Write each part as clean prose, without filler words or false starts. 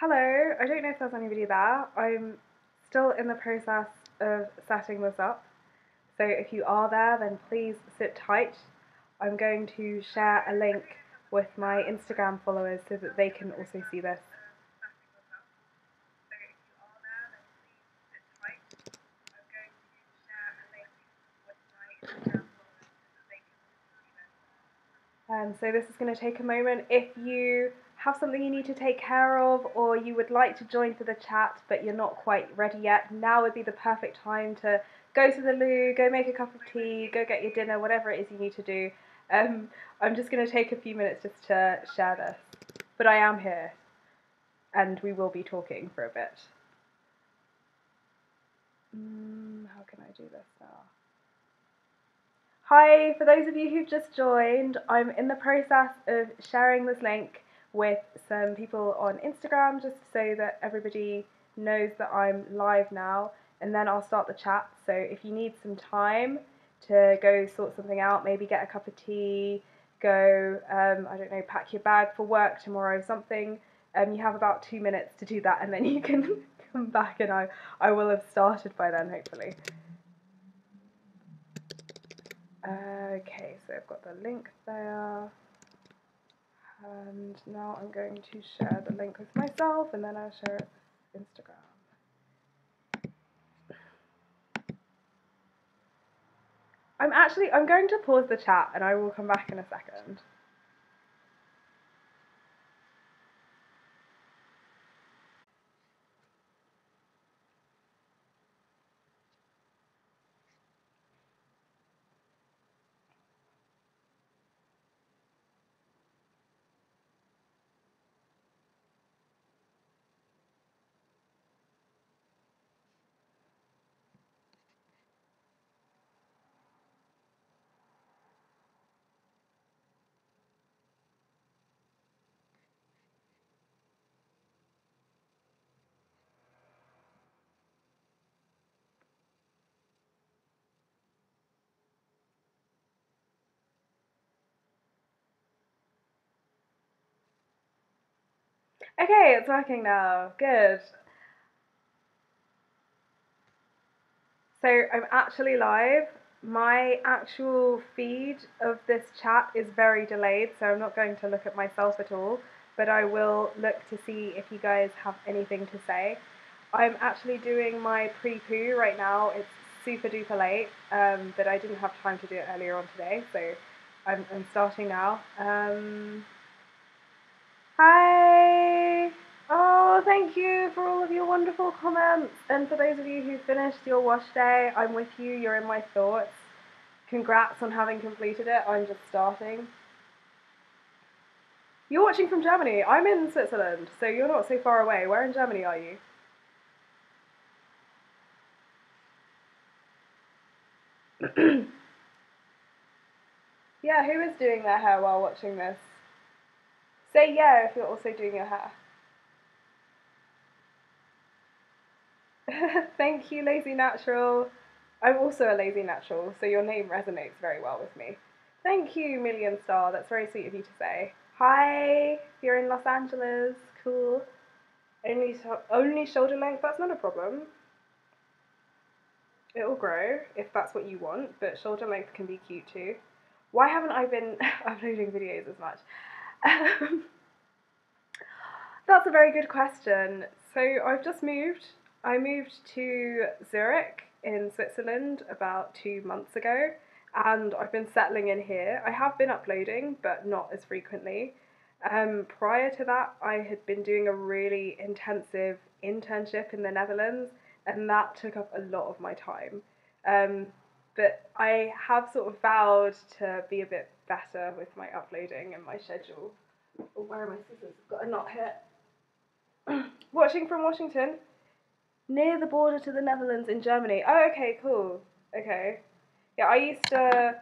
Hello, I don't know if there's anybody there. I'm still in the process of setting this up. So if you are there, then please sit tight. I'm going to share a link with my Instagram followers so that they can also see this. So this is going to take a moment. If you have something you need to take care of, or you would like to join for the chat but you're not quite ready yet, now would be the perfect time to go to the loo, go make a cup of tea, go get your dinner, whatever it is you need to do. I'm just going to take a few minutes just to share this, but I am here and we will be talking for a bit. How can I do this now? Hi, for those of you who've just joined, I'm in the process of sharing this link with some people on Instagram just so that everybody knows that I'm live now, and then I'll start the chat. So if you need some time to go sort something out, maybe get a cup of tea, go, I don't know, pack your bag for work tomorrow, something, you have about 2 minutes to do that, and then you can come back and I will have started by then, hopefully. Okay, so I've got the link there, and now I'm going to share the link with myself, and then I'll share it with Instagram. I'm going to pause the chat, and I will come back in a second. Okay, it's working now. Good. So I'm actually live. My actual feed of this chat is very delayed, so I'm not going to look at myself at all, but I will look to see if you guys have anything to say. I'm actually doing my pre-poo right now. It's super duper late, but I didn't have time to do it earlier on today, so I'm starting now. Hi! Oh, thank you for all of your wonderful comments. And for those of you who finished your wash day, I'm with you. You're in my thoughts. Congrats on having completed it. I'm just starting. You're watching from Germany. I'm in Switzerland, so you're not so far away. Where in Germany are you? Yeah, who is doing their hair while watching this? Say yeah if you're also doing your hair. Thank you, Lazy Natural. I'm also a lazy natural, so your name resonates very well with me. Thank you, Million Star. That's very sweet of you to say. Hi, you're in Los Angeles. Cool. Only shoulder length. That's not a problem. It'll grow if that's what you want, but shoulder length can be cute too. Why haven't I been uploading videos as much? That's a very good question. So I've just moved. I moved to Zurich in Switzerland about 2 months ago, and I've been settling in here. I have been uploading, but not as frequently. Prior to that, I had been doing a really intensive internship in the Netherlands, and that took up a lot of my time. But I have sort of vowed to be a bit better with my uploading and my schedule. Oh, where are my scissors? I've got a knot here. Watching from Washington, near the border to the Netherlands in Germany. Oh, okay, cool. Okay. Yeah, I used to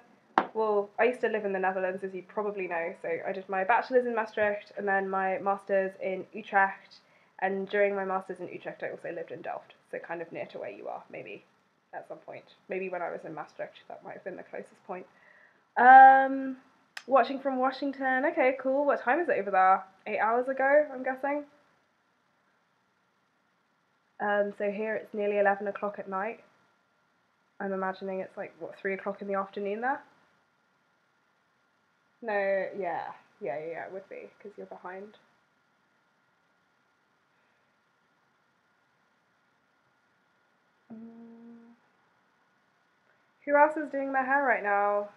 live in the Netherlands, as you probably know. So I did my bachelor's in Maastricht and then my master's in Utrecht. And during my master's in Utrecht, I also lived in Delft, so kind of near to where you are, maybe at some point. Maybe when I was in Maastricht, that might have been the closest point. Watching from Washington. Okay, cool. What time is it over there? 8 hours ago, I'm guessing. So here it's nearly 11 o'clock at night. I'm imagining it's like, what, 3 o'clock in the afternoon there? No, yeah, it would be, because you're behind. Who else is doing my hair right now?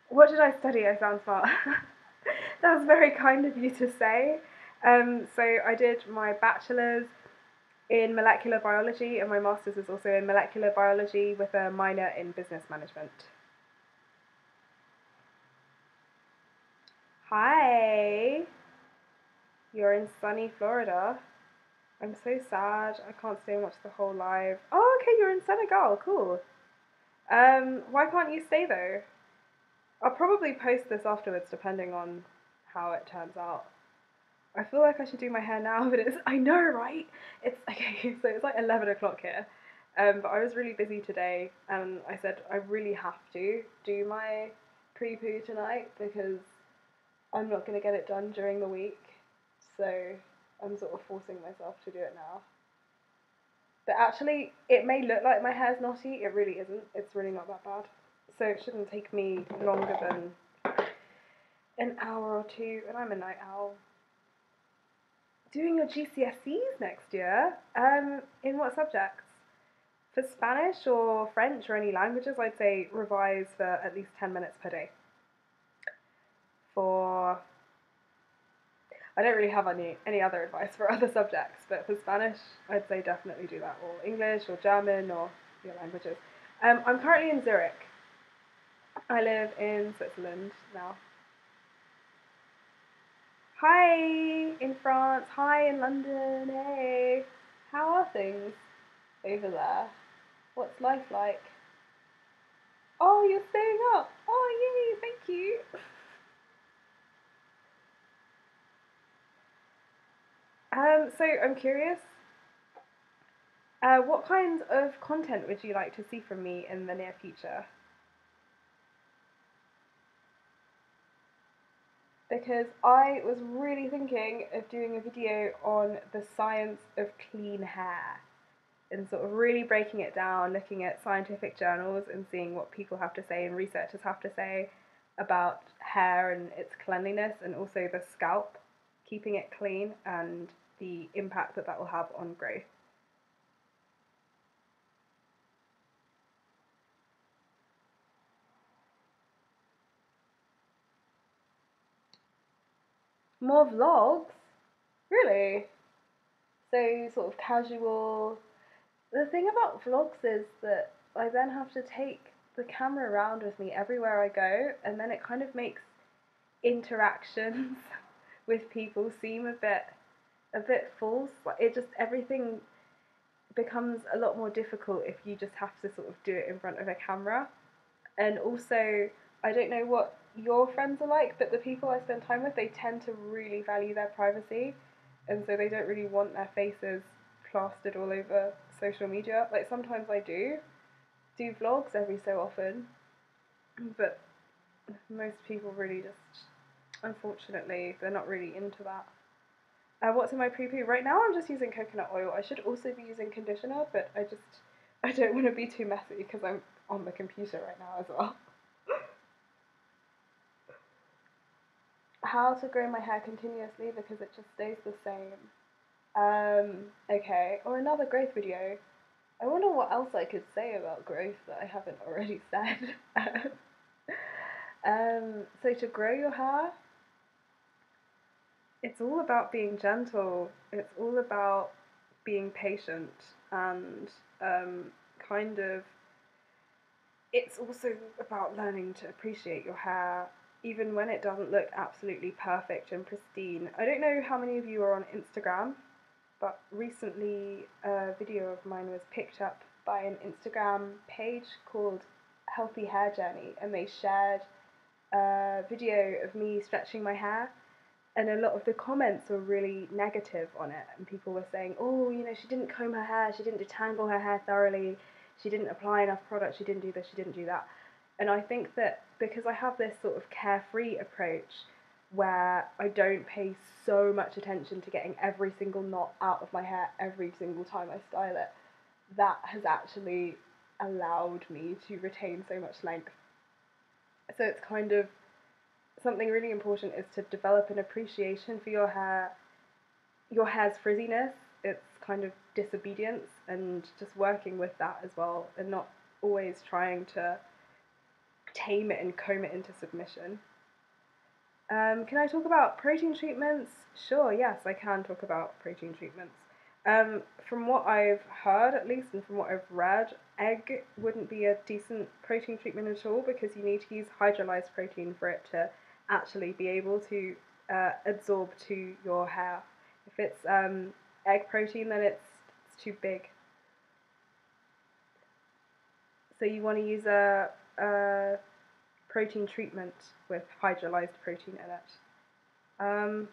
What did I study? I sound smart. That's very kind of you to say. So I did my bachelor's in molecular biology, and my master's is also in molecular biology with a minor in business management. Hi! You're in sunny Florida. I'm so sad. I can't stay and watch the whole live. Oh, okay, you're in Senegal. Cool. Why can't you stay though? I'll probably post this afterwards, depending on how it turns out. I feel like I should do my hair now, but I know, right? It's okay. So it's like 11 o'clock here. But I was really busy today, and I said I really have to do my pre-poo tonight because I'm not going to get it done during the week. So I'm sort of forcing myself to do it now. But actually, it may look like my hair's knotty. It really isn't. It's really not that bad. So it shouldn't take me longer than an hour or two, and I'm a night owl. Doing your GCSEs next year? In what subjects? For Spanish or French or any languages, I'd say revise for at least 10 minutes per day. I don't really have any other advice for other subjects, but for Spanish, I'd say definitely do that, or English or German or your languages. I'm currently in Zurich. I live in Switzerland now. Hi in France, hi in London, hey. How are things over there? What's life like? Oh, you're staying up. Oh, yay, thank you. So I'm curious, what kind of content would you like to see from me in the near future? Because I was really thinking of doing a video on the science of clean hair and sort of really breaking it down, looking at scientific journals and seeing what people have to say and researchers have to say about hair and its cleanliness, and also the scalp, keeping it clean and the impact that will have on growth. More vlogs? Really? So sort of casual. The thing about vlogs is that I then have to take the camera around with me everywhere I go, and then it kind of makes interactions with people seem a bit false. Like it just everything becomes a lot more difficult if you just have to sort of do it in front of a camera. And also, I don't know what your friends are like, but the people I spend time with, they tend to really value their privacy, and so they don't really want their faces plastered all over social media. Like sometimes I do vlogs every so often, but most people really just, unfortunately, they're not really into that. What's in my pre-poo? Right now I'm just using coconut oil. I should also be using conditioner, but I don't want to be too messy because I'm on the computer right now as well. How to grow my hair continuously because it just stays the same. Okay, or another growth video. I wonder what else I could say about growth that I haven't already said. So to grow your hair, it's all about being gentle. It's all about being patient and kind of. It's also about learning to appreciate your hair even when it doesn't look absolutely perfect and pristine. I don't know how many of you are on Instagram, but recently a video of mine was picked up by an Instagram page called Healthy Hair Journey, and they shared a video of me stretching my hair, and a lot of the comments were really negative on it, and people were saying, oh, she didn't comb her hair, she didn't detangle her hair thoroughly, she didn't apply enough product, she didn't do this, she didn't do that. And I think that because I have this sort of carefree approach where I don't pay so much attention to getting every single knot out of my hair every single time I style it, that has actually allowed me to retain so much length. So it's kind of something really important is to develop an appreciation for your hair's frizziness. It's kind of disobedience, and just working with that as well, and not always trying to tame it and comb it into submission. Can I talk about protein treatments? Sure, yes, I can talk about protein treatments. From what I've heard, at least, and from what I've read, egg wouldn't be a decent protein treatment at all because you need to use hydrolyzed protein for it to actually be able to absorb to your hair. If it's egg protein, then it's too big. So you want to use a protein treatment with hydrolyzed protein in it.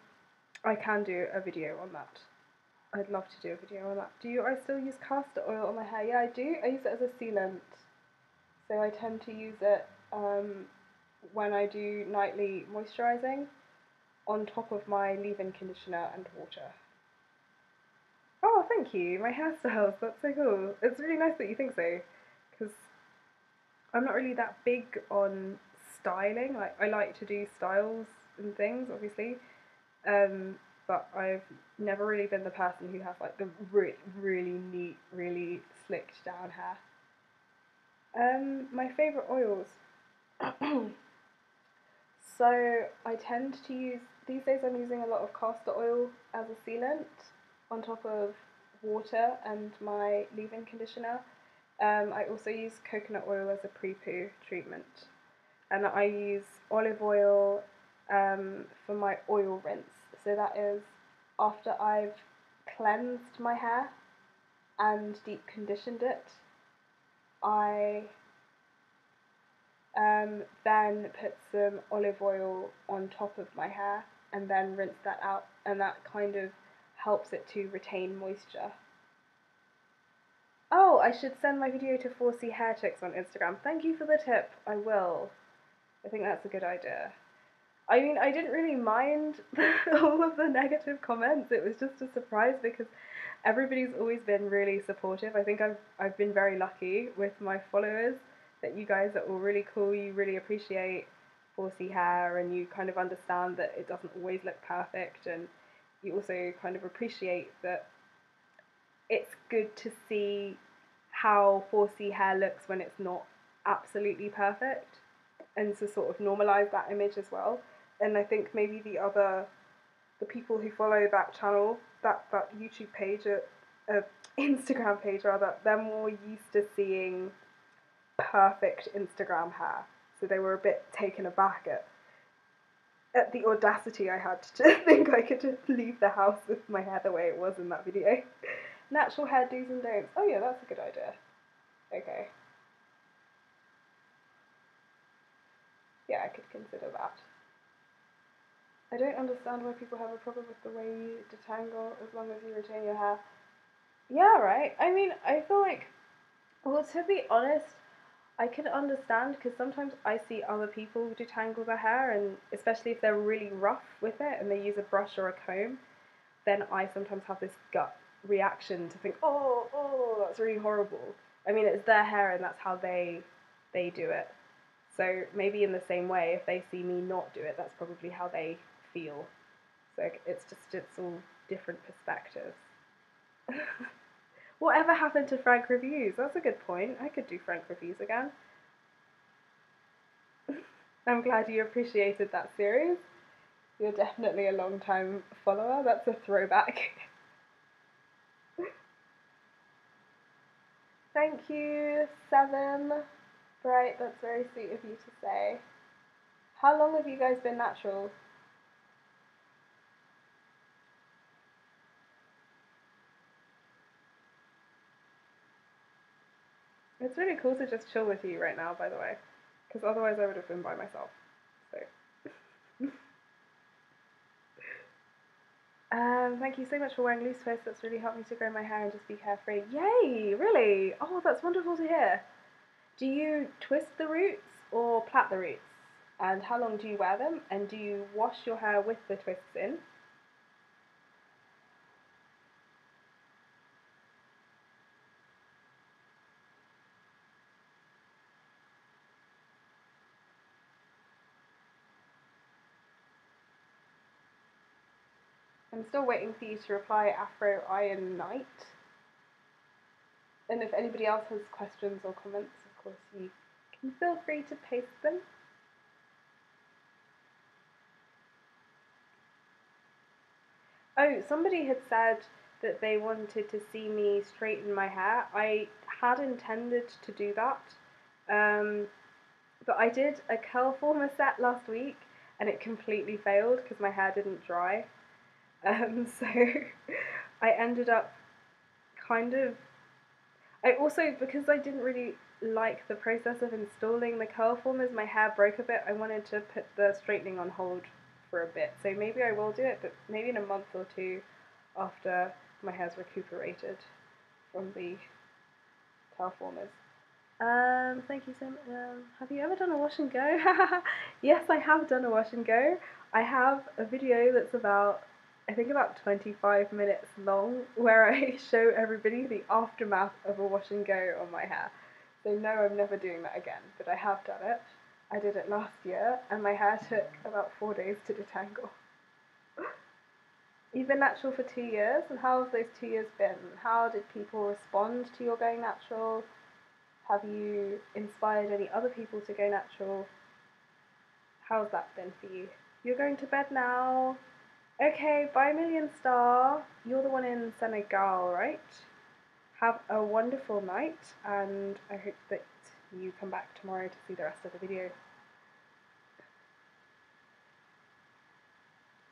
I can do a video on that. I'd love to do a video on that. I still use castor oil on my hair? Yeah, I do. I use it as a sealant. So I tend to use it when I do nightly moisturising on top of my leave-in conditioner and water. Oh, thank you. My hairstyles. That's so cool. It's really nice that you think so, because I'm not really that big on styling. Like, I like to do styles and things, obviously, but I've never really been the person who has like the really neat, really slicked down hair. My favourite oils. So I tend to use, these days I'm using a lot of castor oil as a sealant on top of water and my leave-in conditioner. I also use coconut oil as a pre-poo treatment, and I use olive oil for my oil rinse. So that is after I've cleansed my hair and deep conditioned it, I then put some olive oil on top of my hair and then rinse that out, and that kind of helps it to retain moisture. Oh, I should send my video to 4C Hair Chicks on Instagram. Thank you for the tip. I will. I think that's a good idea. I mean, I didn't really mind all of the negative comments. It was just a surprise because everybody's always been really supportive. I think I've been very lucky with my followers, that you guys are all really cool. You really appreciate 4C hair, and you kind of understand that it doesn't always look perfect, and you also kind of appreciate that it's good to see how 4C hair looks when it's not absolutely perfect, and to sort of normalise that image as well. And I think maybe the people who follow that channel, that YouTube page, Instagram page rather, they're more used to seeing perfect Instagram hair, so they were a bit taken aback at the audacity I had to think I could just leave the house with my hair the way it was in that video. Natural hair do's and don'ts. Oh yeah, that's a good idea. Okay. Yeah, I could consider that. I don't understand why people have a problem with the way you detangle as long as you retain your hair. Yeah, right. I mean, I feel like, well, to be honest, I can understand, because sometimes I see other people detangle their hair, and especially if they're really rough with it and they use a brush or a comb, then I sometimes have this gut reaction to think, oh, that's really horrible. I mean, it's their hair and that's how they do it. So maybe in the same way, if they see me not do it, that's probably how they feel. So it's all different perspectives. Whatever happened to Frank reviews? That's a good point. I could do Frank reviews again. I'm glad you appreciated that series. You're definitely a long-time follower. That's a throwback. Thank you, Seven. Bright, that's very sweet of you to say. How long have you guys been natural? It's really cool to just chill with you right now, by the way, because otherwise I would have been by myself. So. Thank you so much for wearing loose twists. That's really helped me to grow my hair and just be carefree. Yay! Really? Oh, that's wonderful to hear. Do you twist the roots or plait the roots? And how long do you wear them? And do you wash your hair with the twists in? I'm still waiting for you to reply Afro Iron Night. And if anybody else has questions or comments, of course, you can feel free to paste them. Oh, somebody had said that they wanted to see me straighten my hair. I had intended to do that, but I did a curl former set last week and it completely failed because my hair didn't dry. So I ended up kind of. I also, because I didn't really like the process of installing the curl formers, my hair broke a bit. I wanted to put the straightening on hold for a bit. So maybe I will do it, but maybe in a month or two after my hair's recuperated from the curl formers. Thank you so much. Have you ever done a wash and go? Yes, I have done a wash and go. I have a video that's about, I think about 25 minutes long, where I show everybody the aftermath of a wash and go on my hair. So no, I'm never doing that again, but I have done it. I did it last year, and my hair took about 4 days to detangle. You've been natural for 2 years, and how have those 2 years been? How did people respond to your going natural? Have you inspired any other people to go natural? How's that been for you? You're going to bed now. Okay, bye Million Star. You're the one in Senegal, right? Have a wonderful night, and I hope that you come back tomorrow to see the rest of the video.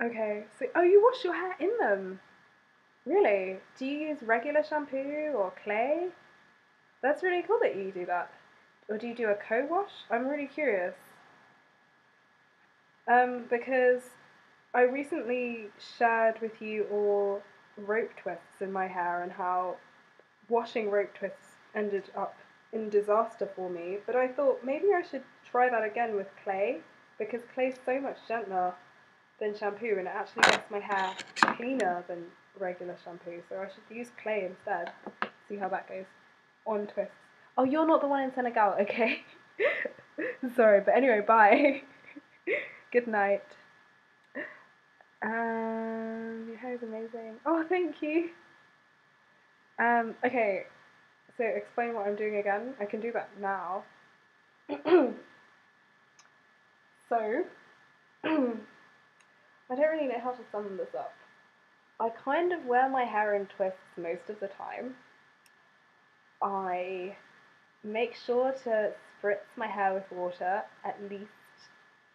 Okay, so, oh, you wash your hair in them? Really? Do you use regular shampoo or clay? That's really cool that you do that. Or do you do a co-wash? I'm really curious. Because I recently shared with you all rope twists in my hair and how washing rope twists ended up in disaster for me, but I thought maybe I should try that again with clay, because clay's so much gentler than shampoo and it actually makes my hair cleaner than regular shampoo, so I should use clay instead. See how that goes. On twists. Oh, you're not the one in Senegal, okay. Sorry, but anyway, bye. Good night. Your hair is amazing. Oh, thank you. Okay, so explain what I'm doing again. I can do that now. So, I don't really know how to sum this up. I kind of wear my hair in twists most of the time. I make sure to spritz my hair with water at least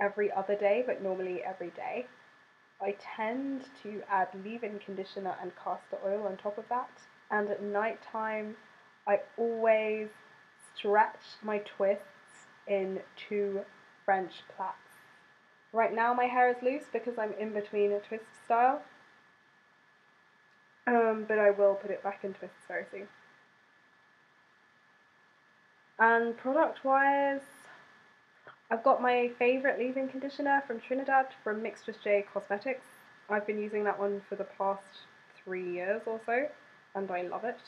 every other day, but normally every day. I tend to add leave-in conditioner and castor oil on top of that. And at night time, I always stretch my twists in 2 French plaits. Right now my hair is loose because I'm in between a twist style. But I will put it back in twists very soon. And product-wise, I've got my favourite leave-in conditioner from Trinidad from Mixed with J Cosmetics. I've been using that one for the past 3 years or so, and I love it.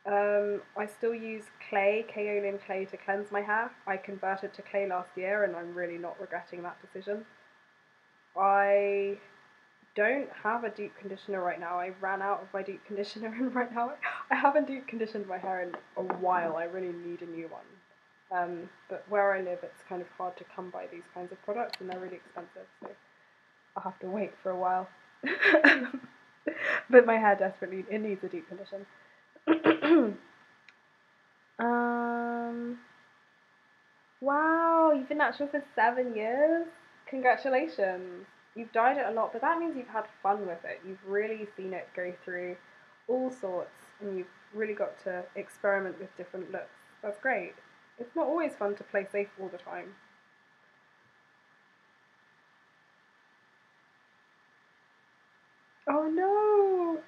I still use clay, kaolin clay, to cleanse my hair. I converted to clay last year, and I'm really not regretting that decision. I don't have a deep conditioner right now. I ran out of my deep conditioner, and right now I haven't deep conditioned my hair in a while. I really need a new one. But where I live, it's kind of hard to come by these kinds of products, and they're really expensive, so I'll have to wait for a while. But my hair desperately, it needs a deep condition. Wow, you've been natural for 7 years? Congratulations. You've dyed it a lot, but that means you've had fun with it. You've really seen it go through all sorts, and you've really got to experiment with different looks. That's great. It's not always fun to play safe all the time. Oh no!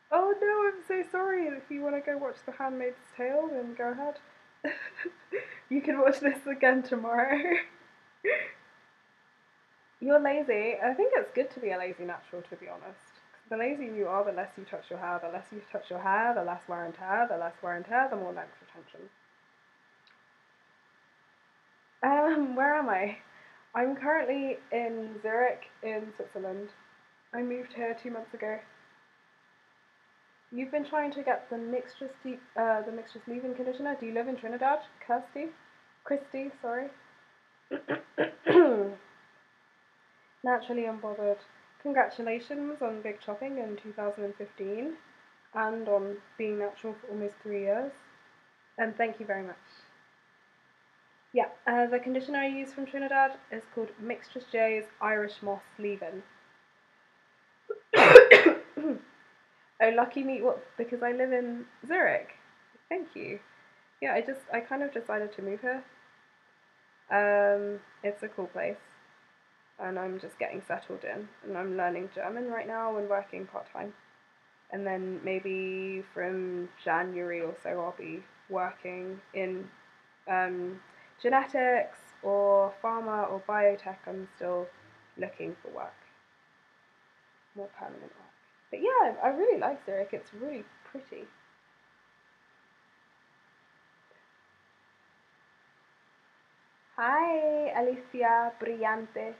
Oh no, I'm so sorry. If you want to go watch The Handmaid's Tale, then go ahead. You can watch this again tomorrow. You're lazy. I think it's good to be a lazy natural, to be honest. The lazier you are, the less you touch your hair. The less you touch your hair, the less wear and tear. The less wear and tear, the more length retention. Where am I? I'm currently in Zurich, in Switzerland. I moved here 2 months ago. You've been trying to get the mixtress leave-in conditioner. Do you live in Trinidad, Christy, sorry. Naturally unbothered. Congratulations on big chopping in 2015 and on being natural for almost 3 years. And thank you very much. Yeah, the conditioner I use from Trinidad is called Mixtress J's Irish Moss Leave-In. Oh, lucky me! What? Because I live in Zurich. Thank you. Yeah, I kind of decided to move here. It's a cool place, and I'm just getting settled in, and I'm learning German right now and working part-time. And then maybe from January or so I'll be working in genetics or pharma or biotech. I'm still looking for work, more permanent work. But yeah, I really like Zurich. It's really pretty. Hi, Alicia Brillante.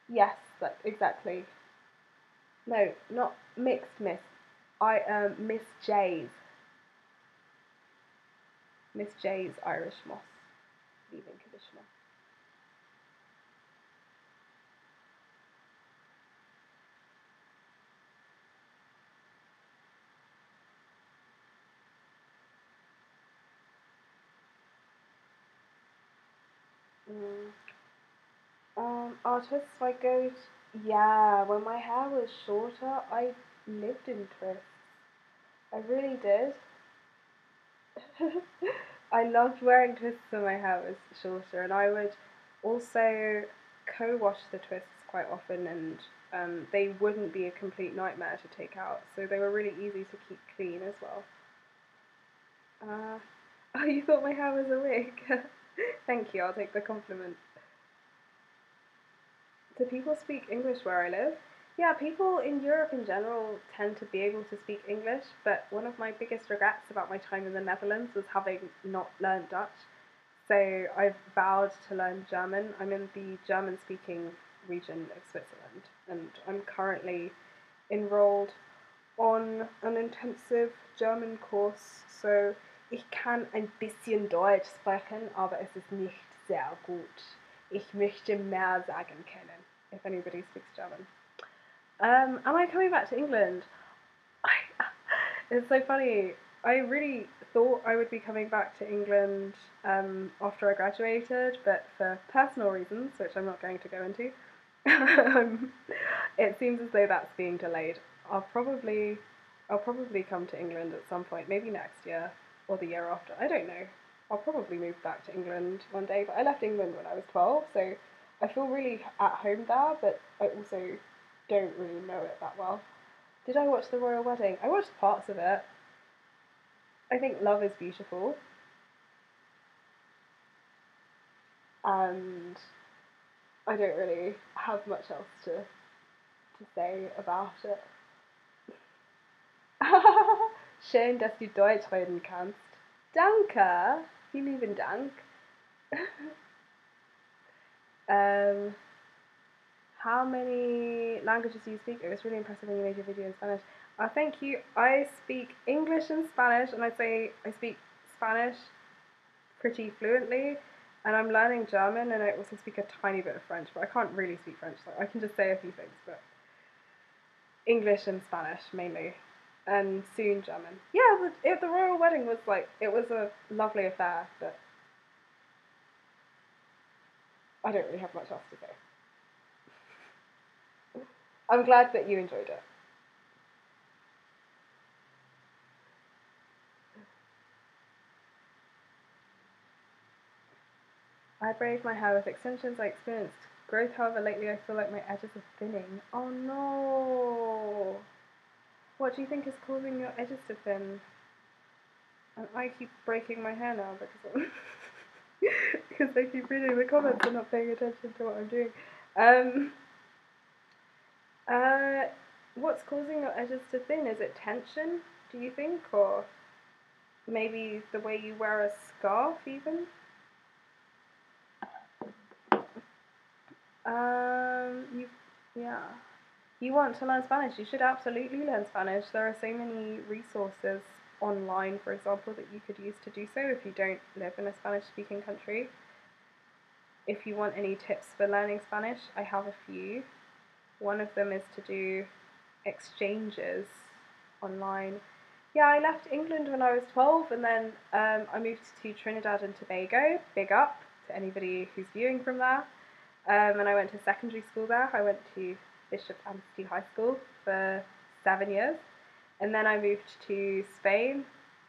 Yes, that exactly. No, not mixed miss. Miss J's. Miss J's Irish Moss leave-in conditioner. Mm. Artists I go to, yeah, when my hair was shorter, I lived in twists. I really did. I loved wearing twists when my hair was shorter, and I would also co-wash the twists quite often, and they wouldn't be a complete nightmare to take out, so they were really easy to keep clean as well. Uh, oh, you thought my hair was a wig? Thank you, I'll take the compliment. Do people speak English where I live? Yeah, people in Europe in general tend to be able to speak English, but one of my biggest regrets about my time in the Netherlands was having not learned Dutch. So I've vowed to learn German. I'm in the German speaking region of Switzerland, and I'm currently enrolled on an intensive German course. So ich kann ein bisschen Deutsch sprechen, aber es ist nicht sehr gut. Ich möchte mehr sagen können, if anybody speaks German. Am I coming back to England? It's so funny. I really thought I would be coming back to England after I graduated, but for personal reasons, which I'm not going to go into, it seems as though that's being delayed. I'll probably I'll probably come to England at some point, maybe next year or the year after. I don't know. I'll probably move back to England one day, but I left England when I was 12, so I feel really at home there, but I also don't really know it that well. Did I watch the royal wedding? I watched parts of it. I think love is beautiful, and I don't really have much else to say about it. Schön, dass du Deutsch reden kannst. Danke. Vielen lieben Dank. um, how many languages do you speak? It was really impressive when you made your video in Spanish. Thank you. I speak English and Spanish, and I'd say I speak Spanish pretty fluently, and I'm learning German, and I also speak a tiny bit of French, but I can't really speak French, so I can just say a few things, but English and Spanish mainly, and soon German. Yeah, the royal wedding was like, it was a lovely affair, but I don't really have much else to say. I'm glad that you enjoyed it. I braid my hair with extensions. I experienced growth, however, lately I feel like my edges are thinning. Oh no! What do you think is causing your edges to thin? And I keep breaking my hair now because I keep reading the comments and not paying attention to what I'm doing. Um, uh, what's causing your edges to thin? Is it tension, do you think? Or maybe the way you wear a scarf even? Yeah. You want to learn Spanish, you should absolutely learn Spanish. There are so many resources online, for example, that you could use to do so if you don't live in a Spanish-speaking country. If you want any tips for learning Spanish, I have a few. One of them is to do exchanges online. Yeah, I left England when I was 12 and then I moved to Trinidad and Tobago. Big up to anybody who's viewing from there. And I went to secondary school there. I went to Bishop Amnesty High School for 7 years. And then I moved to Spain.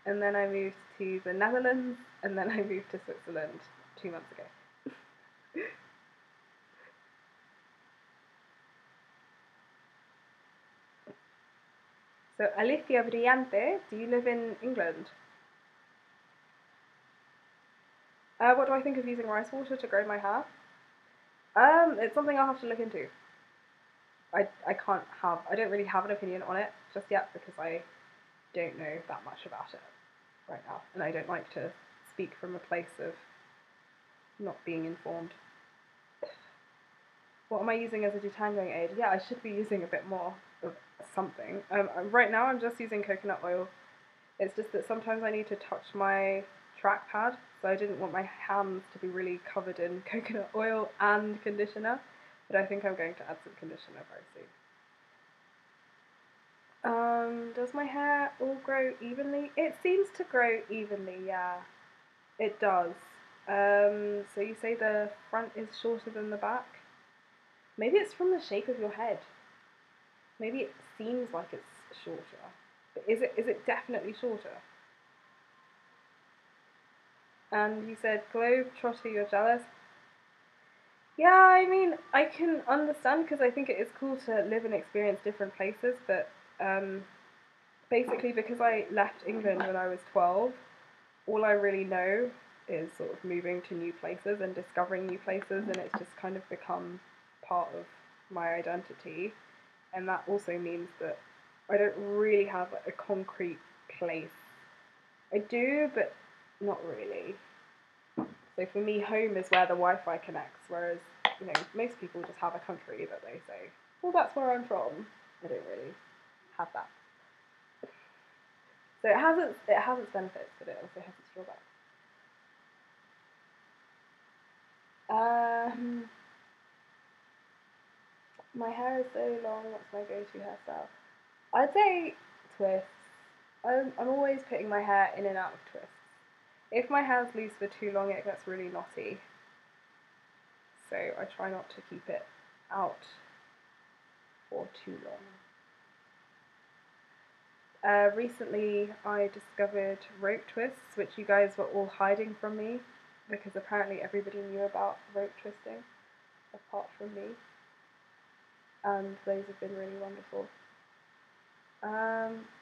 And then I moved to the Netherlands. And then I moved to Switzerland 2 months ago. So, Alicia Brillante, do you live in England? What do I think of using rice water to grow my hair? It's something I'll have to look into. I don't really have an opinion on it just yet because I don't know that much about it right now. And I don't like to speak from a place of not being informed. What am I using as a detangling aid? Yeah, I should be using a bit more of something. Right now I'm just using coconut oil. It's just that sometimes I need to touch my trackpad, so I didn't want my hands to be really covered in coconut oil and conditioner, but I think I'm going to add some conditioner very soon. Does my hair all grow evenly? It seems to grow evenly, yeah. It does. So you say the front is shorter than the back? Maybe it's from the shape of your head. Maybe it seems like it's shorter. But is it definitely shorter? And you said, Globetrotter, you're jealous. Yeah, I mean, I can understand because I think it is cool to live and experience different places, but basically because I left England when I was 12, all I really know is sort of moving to new places and discovering new places, and it's just kind of become part of my identity. And that also means that I don't really have a concrete place. I do, but not really. So for me, home is where the Wi-Fi connects, whereas, you know, most people just have a country that they say, well, that's where I'm from. I don't really have that. So it has its benefits, but it also has its drawbacks. My hair is so long. What's my go-to hairstyle? I'd say twists. I'm always putting my hair in and out of twists. If my hair's loose for too long, it gets really knotty. So I try not to keep it out for too long. Recently, I discovered rope twists, which you guys were all hiding from me because apparently everybody knew about rope twisting apart from me. And those have been really wonderful.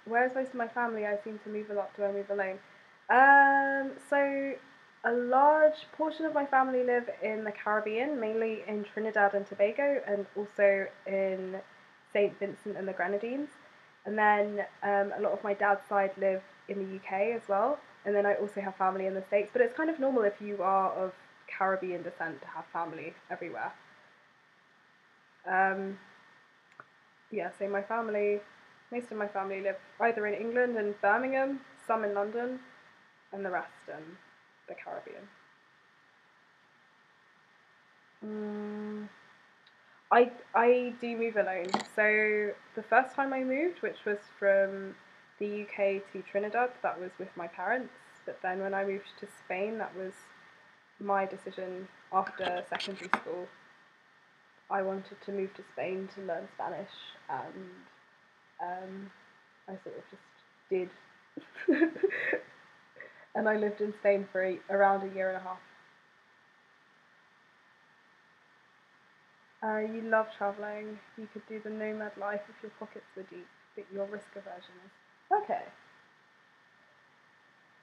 Whereas most of my family, I seem to move a lot. Do I move alone? So a large portion of my family live in the Caribbean, mainly in Trinidad and Tobago, and also in St. Vincent and the Grenadines. And then a lot of my dad's side live in the UK as well. And then I also have family in the States. But it's kind of normal if you are of Caribbean descent to have family everywhere. Yeah, so most of my family live either in England and Birmingham, some in London, and the rest in the Caribbean. I do move alone. So the first time I moved, which was from the UK to Trinidad, that was with my parents. But then when I moved to Spain, that was my decision after secondary school. I wanted to move to Spain to learn Spanish, and I sort of just did. And I lived in Spain for around a year and a half. You love travelling. You could do the nomad life if your pockets were deep, but your risk aversion is... Okay.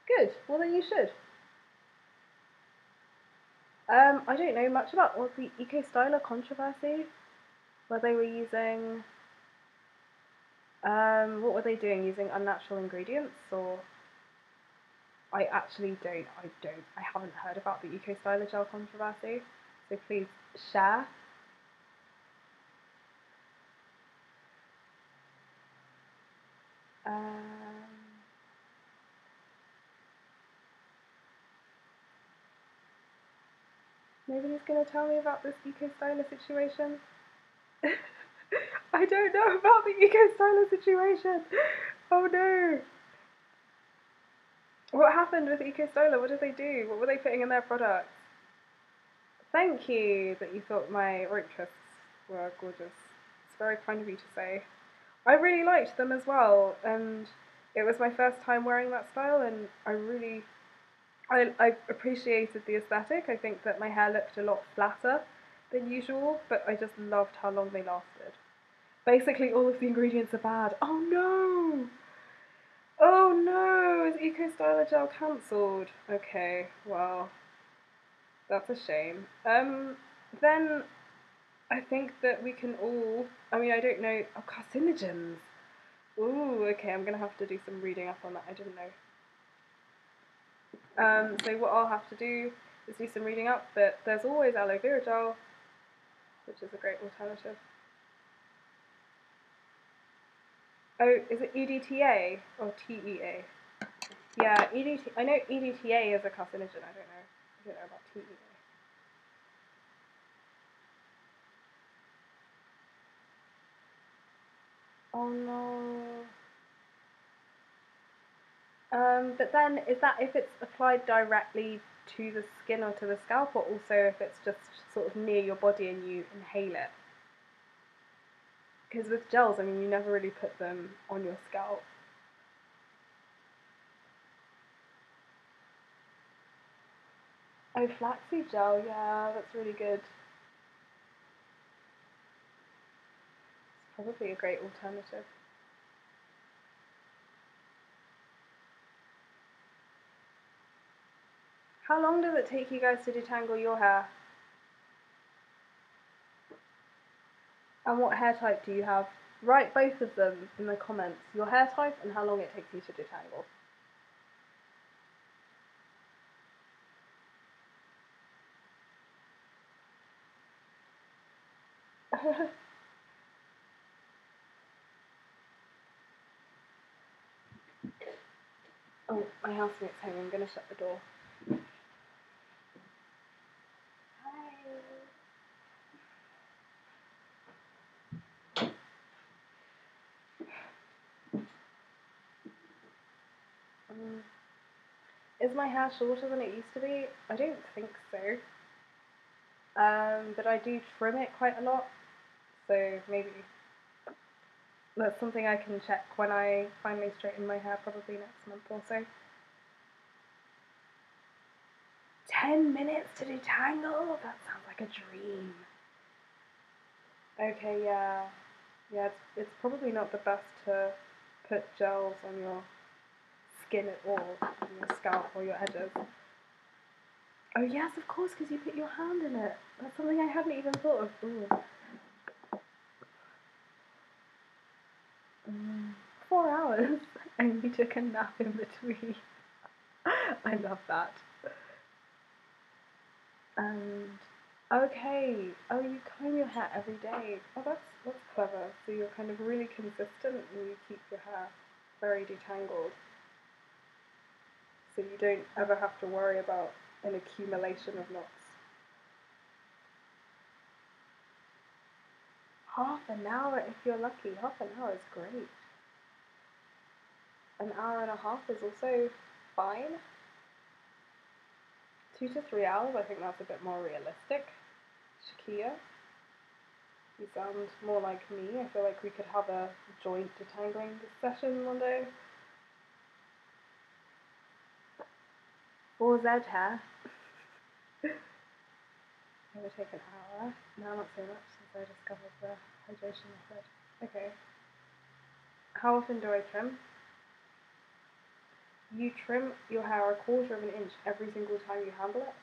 Good. Well, then you should. I don't know much about the eco-styler controversy, where they were using... what were they doing? Using unnatural ingredients, or... I actually don't. I haven't heard about the eco-styler gel controversy, so please share. Nobody's going to tell me about this eco-styler situation? I don't know about the eco-styler situation! Oh no! What happened with eco-styler? What did they do? What were they putting in their products? Thank you that you thought my rope twists were gorgeous. It's very kind of you to say. I really liked them as well, and it was my first time wearing that style, and I appreciated the aesthetic. I think that my hair looked a lot flatter than usual, but I just loved how long they lasted. Basically, all of the ingredients are bad. Oh no! Oh no! Is eco-styler gel cancelled? Okay, well, that's a shame. Then I think that we can all... I mean, I don't know... Oh, carcinogens! Ooh, okay, I'm gonna have to do some reading up on that. I didn't know. So what I'll have to do is do some reading up, but there's always aloe vera gel, which is a great alternative. Oh, is it EDTA or TEA? Yeah, EDTA. I know EDTA is a carcinogen. I don't know about TEA. Oh no. But then, is that if it's applied directly to the skin or to the scalp, or also if it's just sort of near your body and you inhale it? Because with gels, I mean, you never really put them on your scalp. Oh, flaxseed gel, yeah, that's really good. It's probably a great alternative. How long does it take you guys to detangle your hair? And what hair type do you have? Write both of them in the comments, your hair type and how long it takes you to detangle. Oh, my housemate's home, I'm going to shut the door. Is my hair shorter than it used to be? I don't think so. But I do trim it quite a lot, so maybe that's something I can check when I finally straighten my hair, probably next month or so. 10 minutes to detangle? That sounds like a dream. Okay, yeah. Yeah, it's probably not the best to put gels on your skin at all, on your scalp or your edges. Oh yes, of course, because you put your hand in it. That's something I hadn't even thought of. Ooh. 4 hours. And you took a nap in between. I love that. And okay, oh, you comb your hair every day. Oh, that's clever. So you're kind of really consistent and you keep your hair very detangled. So you don't ever have to worry about an accumulation of knots. Half an hour if you're lucky. Half an hour is great. An hour and a half is also fine. 2 to 3 hours, I think that's a bit more realistic. Shakia, you sound more like me. I feel like we could have a joint detangling session one day. Or Z hair. It would take an hour. No, not so much. I discovered the hydration method. Okay. How often do I trim? You trim your hair 1/4 of an inch every single time you handle it.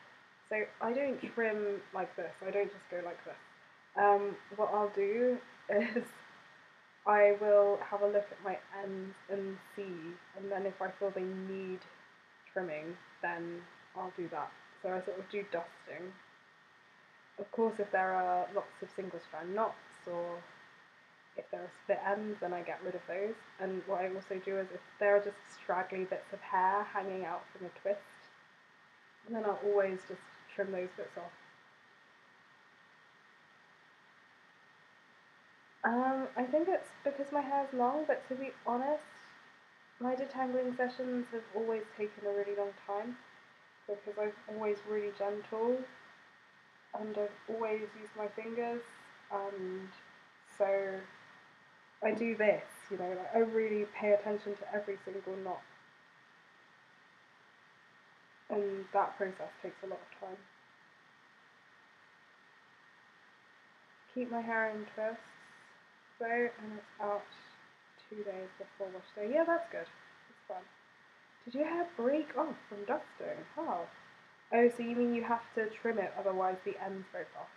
So I don't trim like this. I don't just go like this. What I'll do is I will have a look at my ends and see, and then if I feel they need trimming, then I'll do that. So I sort of do dusting. Of course, if there are lots of single strand knots or if there are split ends, then I get rid of those. And what I also do is if there are just straggly bits of hair hanging out from a twist, then I'll always just trim those bits off. I think it's because my hair is long, but to be honest, my detangling sessions have always taken a really long time because I'm always really gentle and I've always used my fingers, and so I do this, like I really pay attention to every single knot, and that process takes a lot of time. Keep my hair in twists, so, and it's out 2 days before wash day. Yeah, that's good. It's fun. Did your hair break off from dusting? How? Oh, so you mean you have to trim it, otherwise the ends break off?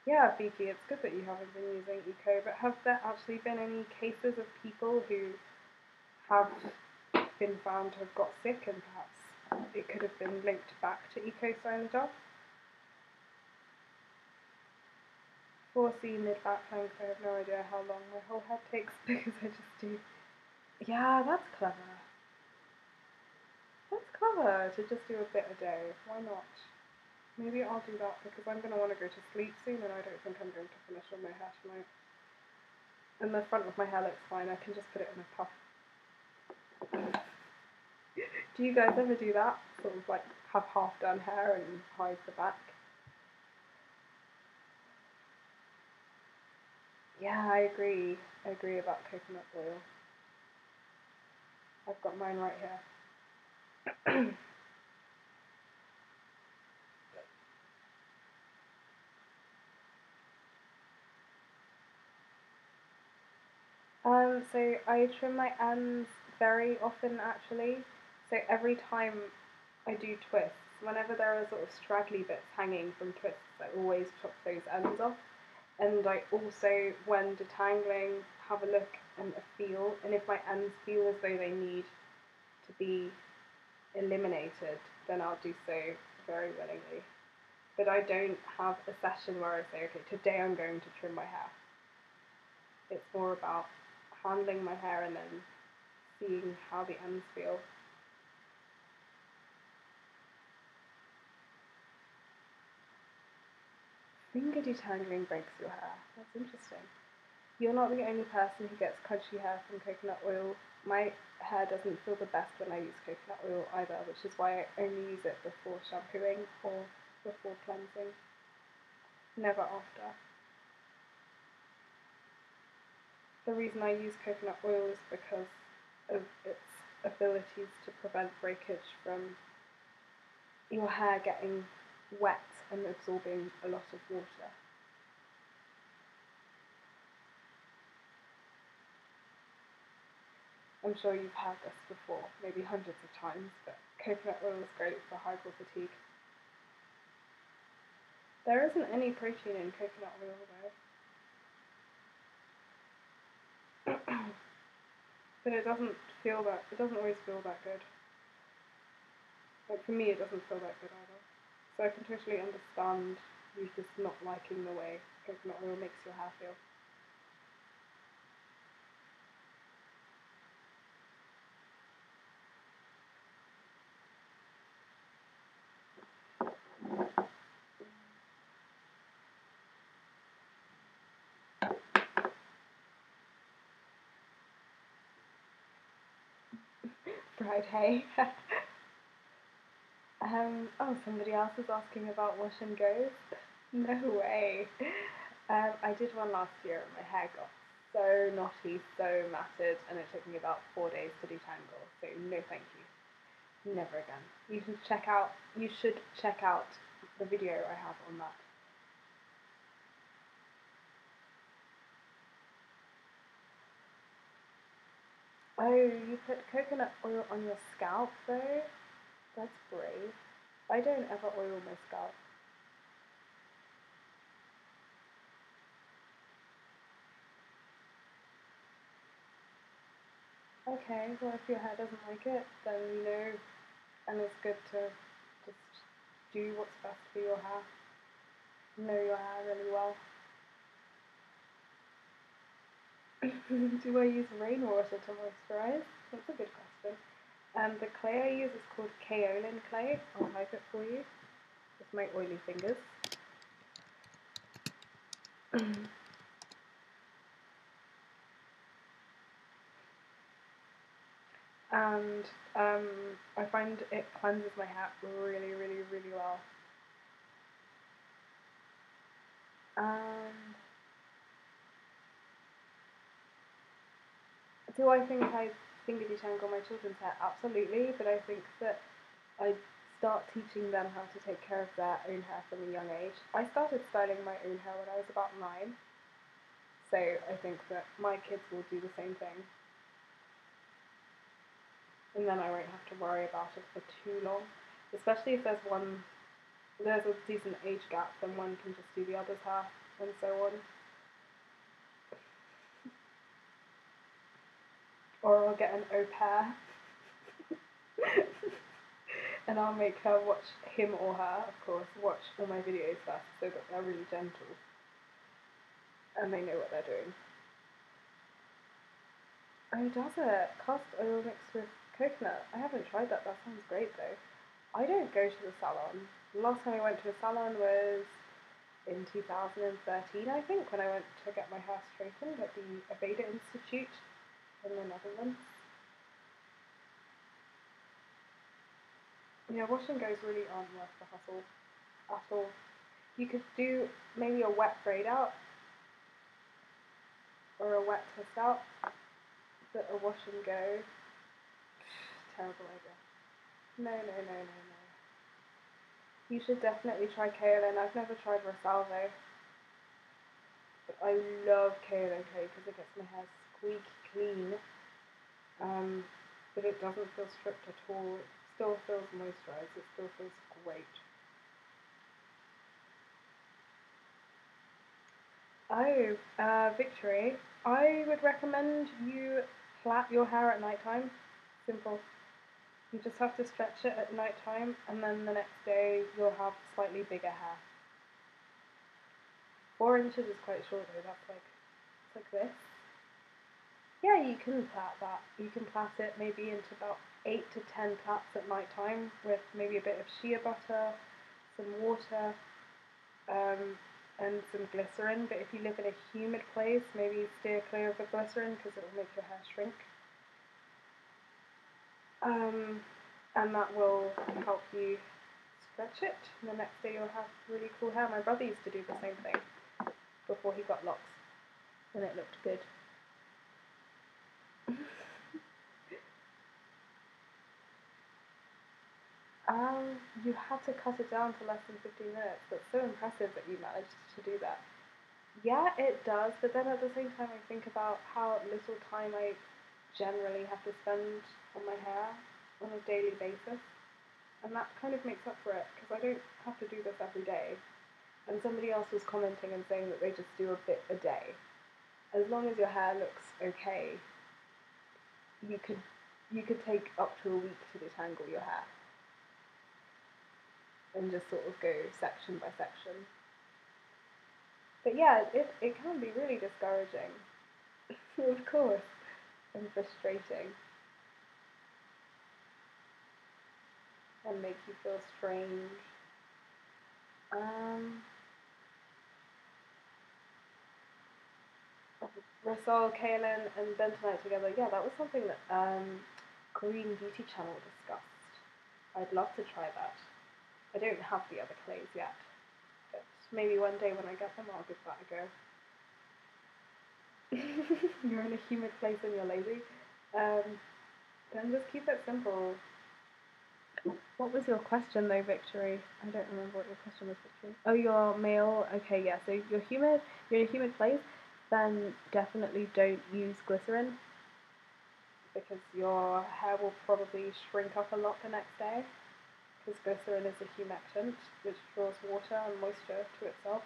Yeah, Vicky, it's good that you haven't been using Eco, but have there actually been any cases of people who have been found to have got sick and perhaps it could have been linked back to Eco Stylojob? 4C mid-back length, I have no idea how long my whole head takes because I just do. Yeah, that's clever. That's clever to just do a bit a day. Why not? Maybe I'll do that because I'm going to want to go to sleep soon and I don't think I'm going to finish on my hair tonight. And the front of my hair looks fine, I can just put it in a puff. Do you guys ever do that? Sort of like have half done hair and hide the back? Yeah, I agree. I agree about coconut oil. I've got mine right here. So I trim my ends very often actually. So every time I do twists, whenever there are sort of straggly bits hanging from twists, I always chop those ends off. And I also, when detangling, have a look and a feel, and if my ends feel as though they need to be eliminated, then I'll do so very willingly. But I don't have a session where I say, okay, today I'm going to trim my hair. It's more about handling my hair and then seeing how the ends feel. Finger detangling breaks your hair. That's interesting. You're not the only person who gets crunchy hair from coconut oil. My hair doesn't feel the best when I use coconut oil either, which is why I only use it before shampooing or before cleansing. Never after. The reason I use coconut oil is because of its abilities to prevent breakage from your hair getting wet and absorbing a lot of water. I'm sure you've heard this before, maybe hundreds of times, but coconut oil is great for hydro fatigue. There isn't any protein in coconut oil though. But it doesn't always feel that good. Like for me it doesn't feel that good either. So I can totally understand you just not liking the way coconut oil makes your hair feel. Friday. Oh, somebody else is asking about wash and goes. No way. I did one last year and my hair got so knotty, so matted, and it took me about 4 days to detangle. So no, thank you. Never again. You should check out the video I have on that. Oh, you put coconut oil on your scalp though? That's brave. I don't ever oil my scalp. Okay, well if your hair doesn't like it, then you know, and it's good to just do what's best for your hair. Know your hair really well. Do I use rainwater to moisturise? That's a good question. The clay I use is called kaolin clay. I'll type it for you with my oily fingers. And I find it cleanses my hair really, really, really well. And do I think I finger detangle my children's hair? Absolutely, but I think that I start teaching them how to take care of their own hair from a young age. I started styling my own hair when I was about 9, so I think that my kids will do the same thing. And then I won't have to worry about it for too long, especially if there's a decent age gap, then one can just do the other's hair and so on. Or I'll get an au pair and I'll make her watch him or her, of course, watch all my videos first so that they're really gentle and they know what they're doing. Oh, does it? Castor oil mixed with coconut. I haven't tried that. That sounds great though. I don't go to the salon. The last time I went to a salon was in 2013, I think, when I went to get my hair straightened at the Aveda Institute in the Netherlands. Yeah, wash and goes really aren't worth the hustle at all. You could do maybe a wet braid out or a wet twist out, but a wash and go, terrible idea. No. You should definitely try kaolin. I've never tried Rosalvo, but I love kaolin clay because it gets my hair squeaky clean, but it doesn't feel stripped at all. It still feels moisturised. It still feels great. Oh, Victory. I would recommend you plait your hair at night time. Simple. You just have to stretch it at night time, and then the next day you'll have slightly bigger hair. 4 inches is quite short though. It's like this. Yeah, you can plait that. You can plait it maybe into about 8 to 10 plaits at night time with maybe a bit of shea butter, some water, and some glycerin. But if you live in a humid place, maybe steer clear of the glycerin because it will make your hair shrink. And that will help you stretch it, and the next day you'll have really cool hair. My brother used to do the same thing before he got locks, and it looked good. You had to cut it down to less than 15 minutes. That's so impressive that you managed to do that. Yeah, it does, but then at the same time I think about how little time I generally have to spend on my hair on a daily basis, and that kind of makes up for it, because I don't have to do this every day. And somebody else was commenting and saying that they just do a bit a day. As long as your hair looks okay, you could take up to a week to detangle your hair and just sort of go section by section. But yeah, it can be really discouraging, of course, and frustrating, and make you feel strange. Rosol, kaolin, and bentonite together. Yeah, that was something that Green Beauty Channel discussed. I'd love to try that. I don't have the other clays yet, but maybe one day when I get them, I'll give that a go. You're in a humid place and you're lazy. Then just keep it simple. What was your question though, Victory? I don't remember what your question was, Victory. Oh, you're male. Okay, yeah. So you're in a humid place, then definitely don't use glycerin because your hair will probably shrink up a lot the next day. Because glycerin is a humectant which draws water and moisture to itself.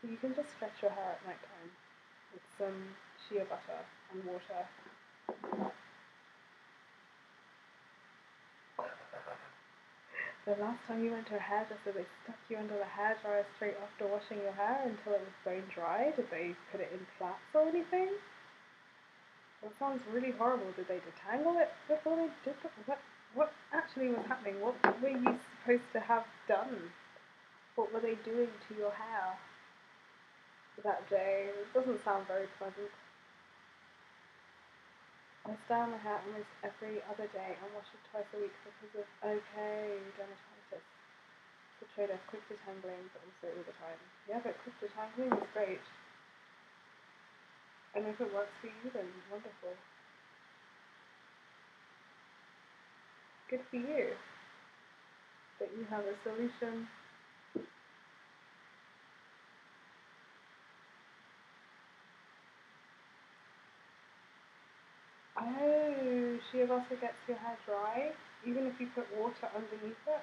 So you can just stretch your hair at night time with some shea butter and water. The last time you went to a hairdresser, they stuck you under the hairdryer straight after washing your hair until it was bone dry. Did they put it in plaits or anything? That sounds really horrible. Did they detangle it before they did that? What actually was happening? What were you supposed to have done? What were they doing to your hair that day? It doesn't sound very pleasant. I style my hair almost every other day and wash it twice a week because of dermatitis. The trade-off, quick detangling, but also all the time. Yeah, but quick detangling is great. And if it works for you, then wonderful. Good for you that you have a solution. Oh, shea butter gets your hair dry, even if you put water underneath it.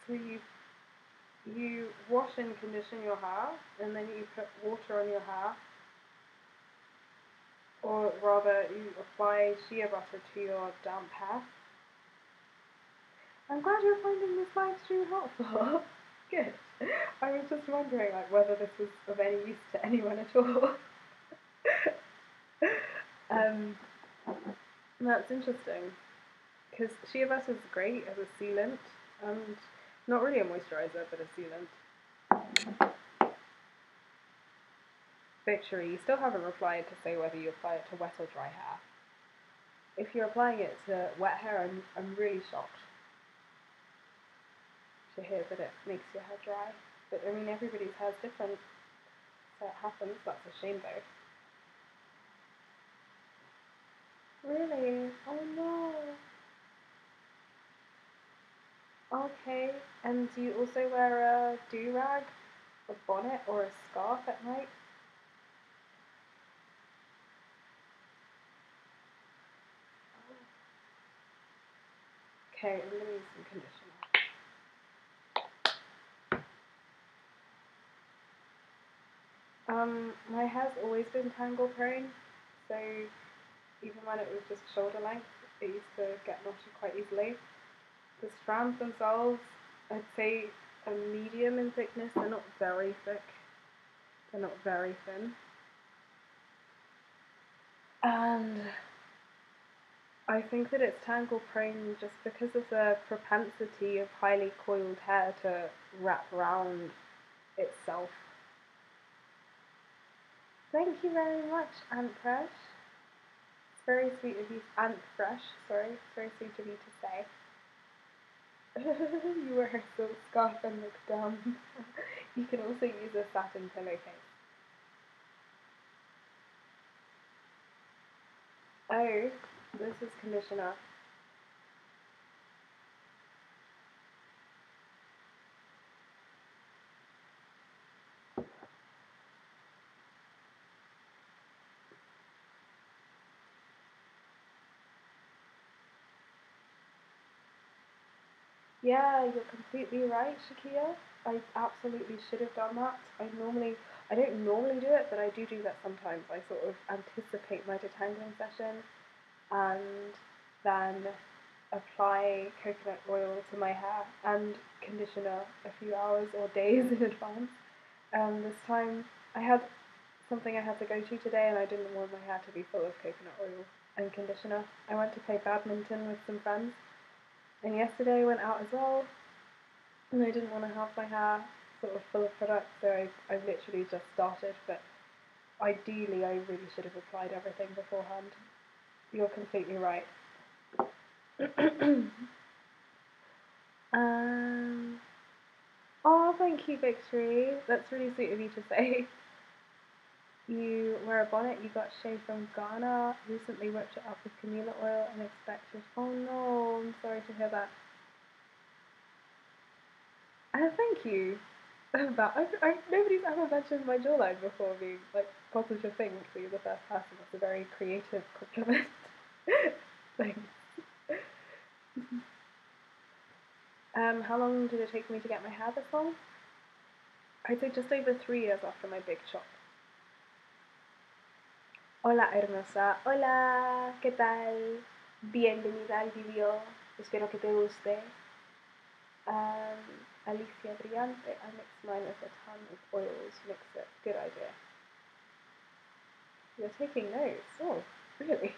So you wash and condition your hair, and then you put water on your hair, or rather, you apply shea butter to your damp hair. I'm glad you're finding this live stream helpful. Good. I was just wondering, like, whether this was of any use to anyone at all. That's interesting, because shea butter is great as a sealant, and not really a moisturizer, but a sealant. Victory, you still haven't replied to say whether you apply it to wet or dry hair. If you're applying it to wet hair, I'm really shocked to hear that it makes your hair dry. But I mean, everybody's hair is different, so it happens. That's a shame, though. Really? Oh no. Okay. And do you also wear a do-rag, a bonnet, or a scarf at night? Okay, I'm gonna use some conditioner. My hair's always been tangle prone, so even when it was just shoulder length, it used to get knotted quite easily. The strands themselves, I'd say a medium in thickness. They're not very thick. They're not very thin. And I think that it's tangle prone just because of the propensity of highly coiled hair to wrap around itself. Thank you very much, Ant Fresh. It's very sweet of you, Ant Fresh, sorry, it's very sweet of you to say. You wear a silk scarf and look dumb. You can also use a satin pillowcase. Oh, this is conditioner. Yeah, you're completely right, Shakia. I absolutely should have done that. I don't normally do it, but I do that sometimes. I sort of anticipate my detangling session and then apply coconut oil to my hair and conditioner a few hours or days in advance. This time I had something I had to go to today and I didn't want my hair to be full of coconut oil and conditioner. I went to play badminton with some friends, and yesterday I went out as well, and I didn't want to have my hair sort of full of product, so I've literally just started, but ideally I really should have applied everything beforehand. You're completely right. Oh, thank you, Victory. That's really sweet of you to say. You wear a bonnet, you got shaved from Ghana, recently whipped it up with canola oil and expected. Oh no, I'm sorry to hear that. Thank you. Nobody's ever mentioned my jawline before being like positive things. So you're the first person. That's a very creative compliment. Thanks. How long did it take me to get my hair this long? I'd say just over 3 years after my big chop. Hola hermosa, hola, ¿qué tal? Bienvenida al video, espero que te guste. Alicia Brillante, I mix mine with a ton of oils, mix it, good idea. You're taking notes, oh, really?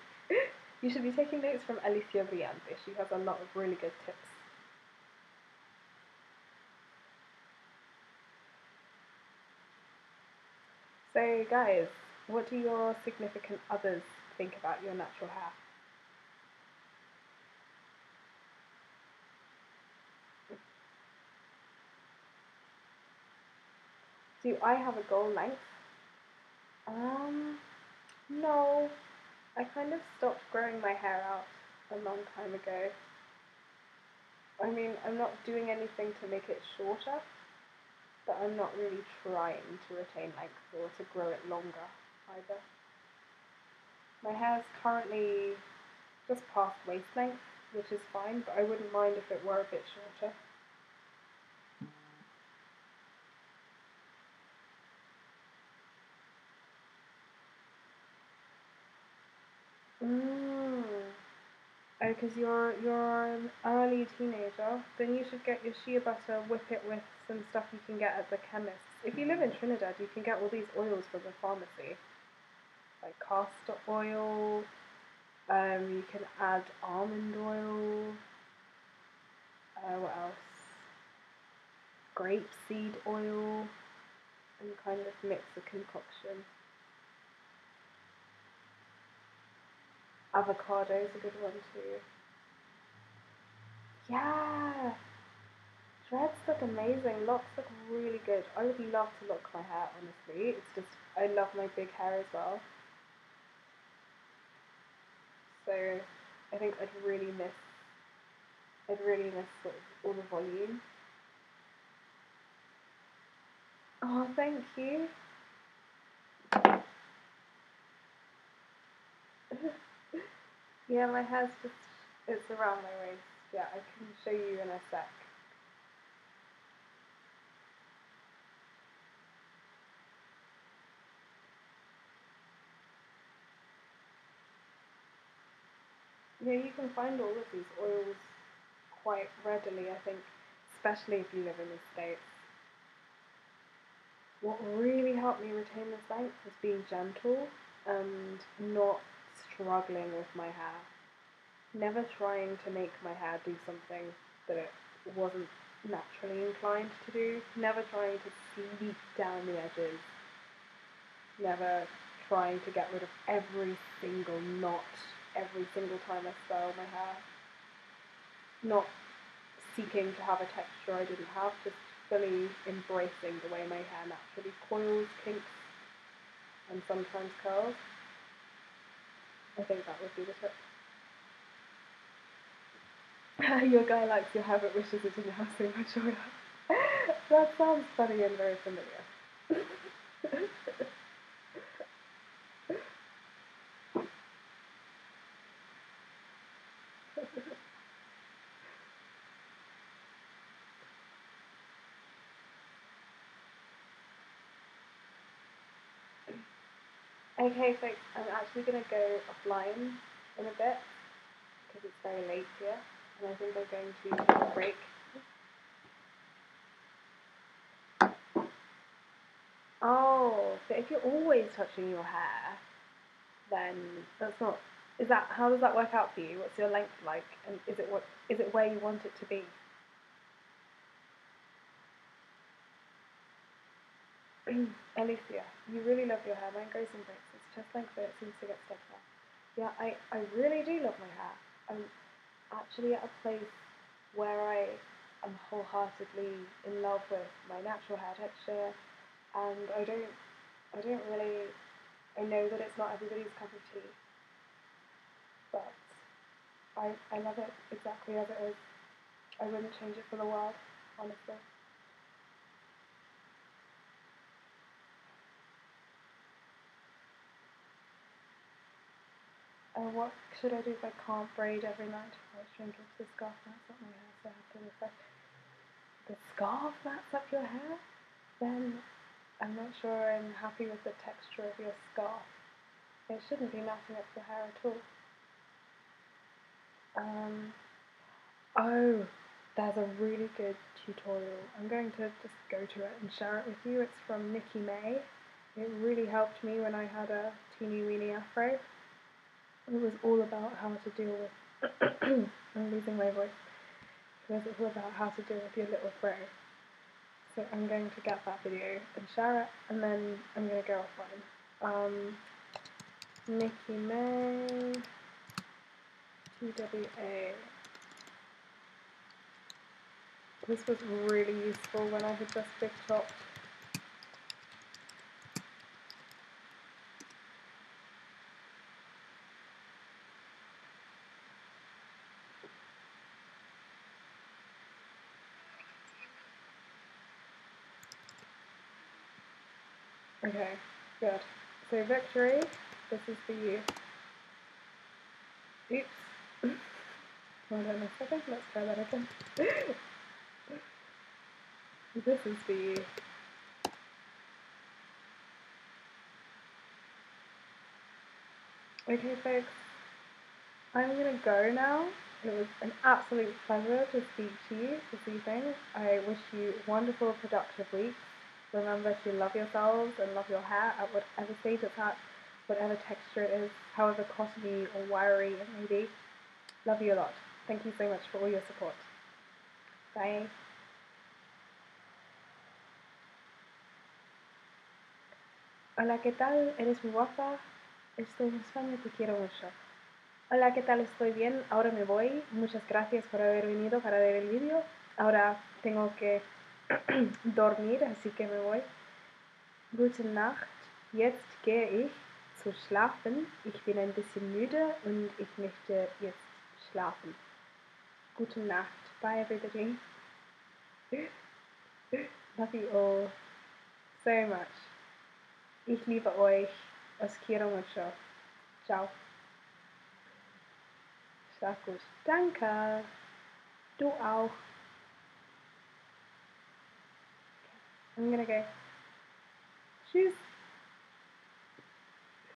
You should be taking notes from Alicia Brillante, she has a lot of really good tips. So guys, what do your significant others think about your natural hair? Do I have a goal length? No. I kind of stopped growing my hair out a long time ago. I mean, I'm not doing anything to make it shorter, but I'm not really trying to retain length or to grow it longer either. My hair's currently just past waist length, which is fine, but I wouldn't mind if it were a bit shorter. Oh, because you're an early teenager, then you should get your shea butter, whip it with some stuff you can get at the chemist. If you live in Trinidad, you can get all these oils from the pharmacy, like castor oil. You can add almond oil. What else? Grapeseed oil, and kind of mix a concoction. Avocado is a good one too. Yeah! Dreads look amazing, locks look really good. I would love to lock my hair, honestly. It's just, I love my big hair as well. So I think I'd really miss sort of all the volume. Oh, thank you. Yeah, my hair's just, it's around my waist. Yeah, I can show you in a sec. Yeah, you can find all of these oils quite readily, I think, especially if you live in the States. What really helped me retain this length was being gentle and not struggling with my hair. Never trying to make my hair do something that it wasn't naturally inclined to do. Never trying to sleek down the edges. Never trying to get rid of every single knot every single time I style my hair. Not seeking to have a texture I didn't have, just fully embracing the way my hair naturally coils, kinks, and sometimes curls. I think that would be the tip. Your guy likes your hair but wishes it didn't have so much oil. That sounds funny and very familiar. Okay, folks, I'm actually going to go offline in a bit because it's very late here, and I think I'm going to take a break. Oh, but if you're always touching your hair, then that's not. Is that how does that work out for you? What's your length like, and is it where you want it to be? Alicia, you really love your hair. Mine goes in breaks. It's just like that. It seems to get stuck there. Yeah, I really do love my hair. I'm actually at a place where I am wholeheartedly in love with my natural hair texture, and I don't really I know that it's not everybody's cup of tea, but I love it exactly as it is. I wouldn't change it for the world, honestly. What should I do if I can't braid every night? I was drinking the scarf mats up my hair, so I have to refresh. The scarf mats up your hair? Then I'm not sure I'm happy with the texture of your scarf. It shouldn't be matting up your hair at all. Oh, there's a really good tutorial. I'm going to just go to it and share it with you. It's from Nikki May. It really helped me when I had a teeny weeny afro. It was all about how to deal with I'm losing my voice. It was all about how to deal with your little fro. So I'm going to get that video and share it, and then I'm going to go offline. Nikki May, TWA. This was really useful when I had just big chopped. Okay, good. So Victory, this is for you. Oops. Hold on a second, let's try that again. This is for you. Okay folks, I'm gonna go now. It was an absolute pleasure to speak to you this evening. I wish you wonderful, productive weeks. Remember to love yourselves and love your hair at whatever stage it's at, whatever texture it is, however cottony or wiry it may be. Love you a lot. Thank you so much for all your support. Bye. Hola, ¿qué tal? ¿Eres muy guapa? Estoy en España, te quiero mucho. Hola, ¿qué tal? Estoy bien, ahora me voy. Muchas gracias por haber venido para ver el vídeo. Ahora tengo que dormir, así que me voy. Gute Nacht, jetzt gehe ich zu schlafen. Ich bin ein bisschen müde und ich möchte jetzt schlafen. Gute Nacht. Bye everybody. Love you all so much. Ich liebe euch. Os quiero mucho. Ciao. Schlaf gut. Danke. Du auch. I'm gonna go. Tschüss.